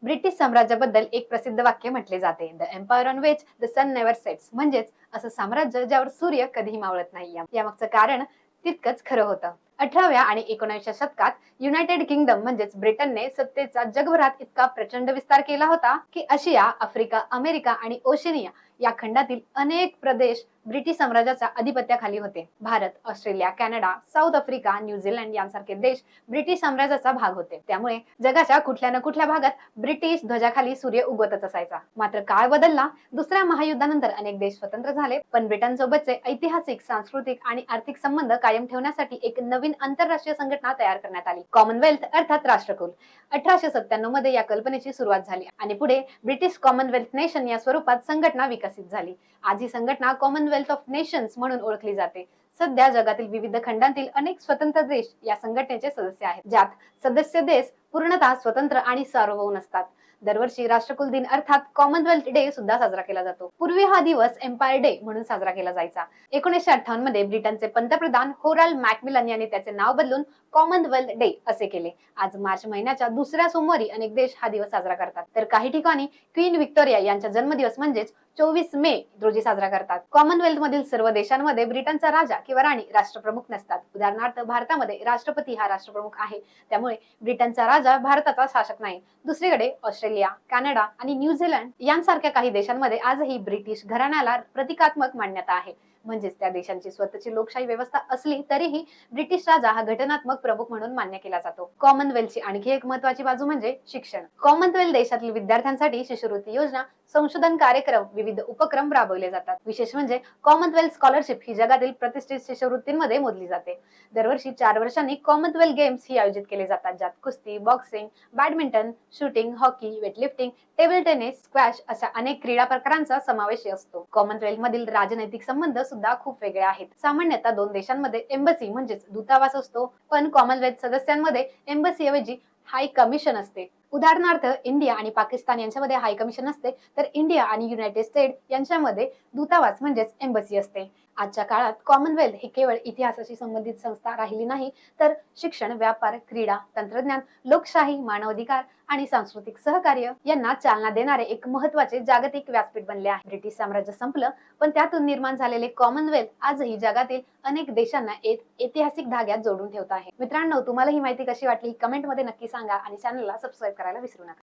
British साम्राज्याबद्दल एक प्रसिद्ध वाक्य म्हटले जाते, the empire on which the sun never sets. म्हणजेच असं साम्राज्य ज्यावर सूर्य कधीही मावळत नाही. यामागचं कारण तितकंच खरं होतं. 18व्या आणि 19व्या शतकात युनायटेड किंगडम म्हणजेच ब्रिटनने सत्तेचा जगभरात इतका प्रचंड विस्तार केला होता की आशिया, आफ्रिका, अमेरिका आणि ओशनिया या खंडातील अनेक प्रदेश ब्रिटिश साम्राज्याच्या अधिपत्याखाली होते. Bharat, Australia, Canada, south Africa, New Zealand यांसारखे देश ब्रिटिश साम्राज्याचा भाग होते. त्यामुळे जगाच्या कुठल्या ना कुठल्या भागात ब्रिटिश ध्वजाखाली सूर्य उगवतच असायचा. मात्र काळ बदलला. दुसऱ्या महायुद्धानंतर अनेक देश स्वतंत्र झाले, पण ब्रिटनसोबतचे ऐतिहासिक, सांस्कृतिक आणि आर्थिक संबंध कायम ठेवण्यासाठी एक नवीन आंतरराष्ट्रीय संघटना तयार करण्यात आली, कॉमनवेल्थ अर्थात राष्ट्रकुल. 1897 मध्ये या कल्पनेची सुरुवात झाली आणि पुढे ब्रिटिश कॉमनवेल्थ नेशन या स्वरूपात संघटना विकसित झाली. आज ही संघटना कॉमनवेल्थ ऑफ नेशन्स म्हणून ओळखली जाते. सध्या जगातील विविध खंडांतील अनेक स्वतंत्र देश या संघटनेचे सदस्य आहेत, ज्यात सदस्य देश पूर्णतः स्वतंत्र आणि सार्वभौम असतात. दरवर्षी राष्ट्रकुल दिन अर्थात कॉमनवेल्थ डे सुद्धा साजरा केला जातो. पूर्वी हा दिवस एम्पायर डे म्हणून साजरा केला जायचा. 1958 मध्ये ब्रिटनचे पंतप्रधान होराल्ड मॅकमिलन यांनी त्याचे नाव बदलून कॉमनवेल्थ डे असे केले. आज मार्च महिन्याच्या दुसऱ्या सोमवारी अनेक देश हा दिवस साजरा करतात, तर काही ठिकाणी क्वीन व्हिक्टोरिया यांचा जन्मदिवस म्हणजेच 24 मे रोजी साजरा करतात. कॉमनवेल्थ मधील सर्व देशांमध्ये ब्रिटनचा राजा किंवा राणी राष्ट्रप्रमुख नसतात. उदाहरणार्थ भारतामध्ये राष्ट्रपती हा राष्ट्रप्रमुख आहे, त्यामुळे ब्रिटनचा राजा भारताचा शासक नाही. दुसरीकडे ऑस्ट्रेलिया, कॅनडा आणि न्यूझीलंड यांसारख्या काही देशांमध्ये आजही ब्रिटिश घराण्याला प्रतिकात्मक मान्यता आहे. म्हणजेच त्या देशांची स्वतःची लोकशाही व्यवस्था असली तरीही ब्रिटिश राजा हा घटनात्मक प्रमुख म्हणून मान्य केला जातो. कॉमनवेल्थची आणखी एक महत्त्वाची बाजू म्हणजे शिक्षण. कॉमनवेल्थ देशातील विद्यार्थ्यांसाठी शिष्यवृत्ती योजना, संशोधन कार्यक्रम, विविध उपक्रम राबवले जातात. विशेष म्हणजे कॉमनवेल्थ स्कॉलरशिप ही जगातील प्रतिष्ठित शिष्यवृत्तींमध्ये मोजली जाते. दरवर्षी 4 वर्षांनी कॉमनवेल्थ गेम्स ही आयोजित केले जातात, ज्यात कुस्ती, boxing, badminton, shooting, hockey, weightlifting, table tennis, squash अशा अनेक क्रीडा प्रकारांचा समावेश असतो. कॉमनवेल्थ मधील राजनैतिक संबंध सुद्धा खूप वेगळे आहेत. सामान्यतः 2 देशांमध्ये एम्बसी म्हणजेच दूतावास असतो, पण कॉमनवेल्थ सदस्यांमध्ये एम्बसी ऐवजी हाय कमिशन असते. उदाहरणार्थ इंडिया आणि पाकिस्तान यांच्यामध्ये हाय कमिशन असते, तर इंडिया आणि युनायटेड स्टेट्स यांच्यामध्ये दूतावास म्हणजेच एम्बसी असते. आजच्या काळात कॉमनवेल्थ हे केवळ इतिहासाशी संबंधित संस्था राहिली नाही, तर शिक्षण, व्यापार, क्रीडा, तंत्रज्ञान, लोकशाही, मानवाधिकार आणि सांस्कृतिक सहकार्य यांना चालना देणारे एक महत्त्वाचे जागतिक व्यासपीठ बनले आहे. ब्रिटिश साम्राज्य संपलं, पण त्यातून निर्माण झालेले कॉमनवेल्थ आजही जगातील अनेक देशांना एक ऐतिहासिक धाग्यात जोडून ठेवत आहे. मित्रांनो, तुम्हाला ही माहिती कशी वाटली कमेंट मध्ये नक्की सांगा आणि चॅनलला सबस्क्राईब करायला विसरू नका.